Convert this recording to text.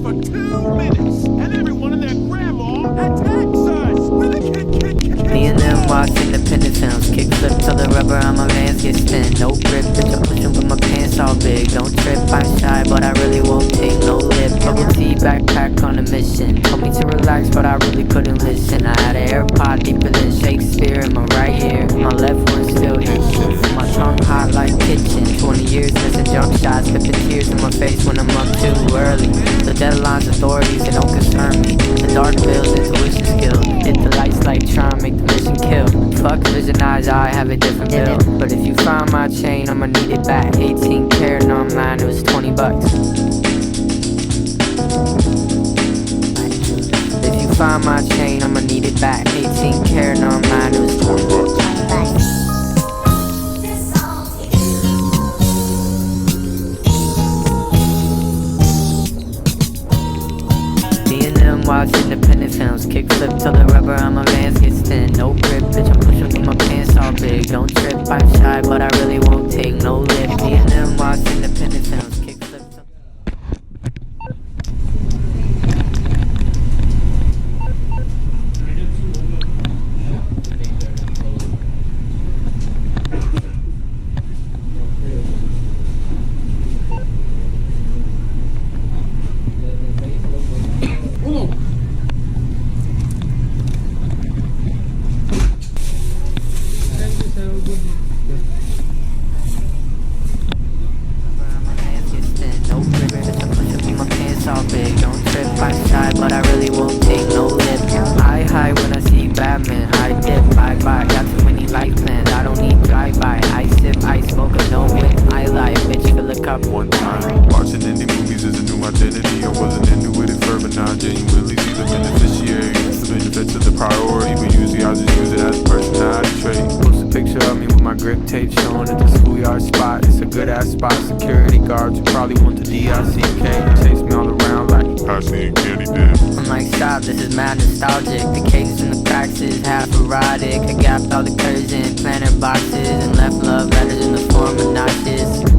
us for 2 minutes, and everyone and their grandma attacks us with a kid. Me and them watch independent films. Kick flip till the rubber on my vans get spin. No grip, bitch, I'm pushing with my pants all big. Don't trip, I'm shy, but I really won't take no lip. Bubble tea backpack on a mission. Told me to relax, but I really couldn't listen. I had an AirPod deeper than Shakespeare in my right ear. My left one still itching. My tongue hot like kitchen. 20 years missing jump shots, flipping tears in my face when I'm up too early. The deadlines, authorities, they don't concern me. The dark bills, intuition skill. Hit the lights like trying to make the mission kill. Fuck vision eyes, I have a different bill. But if you find my chain, I'ma need it back. 18 karat online, it was 20 bucks. If you find my chain, I'ma need it back. 18 karat online, it was 20 bucks. Watch independent films, kick flip till the rubber on my vans gets thin. No grip, bitch, I'm pushing with my pants all big. Don't trip, I'm shy, but I really won't take no lip. Me and them watch independent films, kick flip till all big. Don't trip, I'm shy, but I really won't take no lip. I high when I see Batman. I dip, bye-bye, got too many life plans. I don't need drive-by. I sip, I smoke, I don't whip. I lie, bitch, fill a cup. One time, watching indie movies is a new identity. I wasn't into it at first, but now I genuinely see the beneficiary. It's the benefits of the priority, but usually I just use it as a personality trait. Post a picture of me with my grip tape showing at the schoolyard spot. It's a good-ass spot. Security guards who probably want the DICK to chase me all around like Passy and Candy did. I'm like, stop, this is mad nostalgic. The cadence in the cracks is half erotic. I gapped all the curves in planner boxes and left love letters in the form of notches.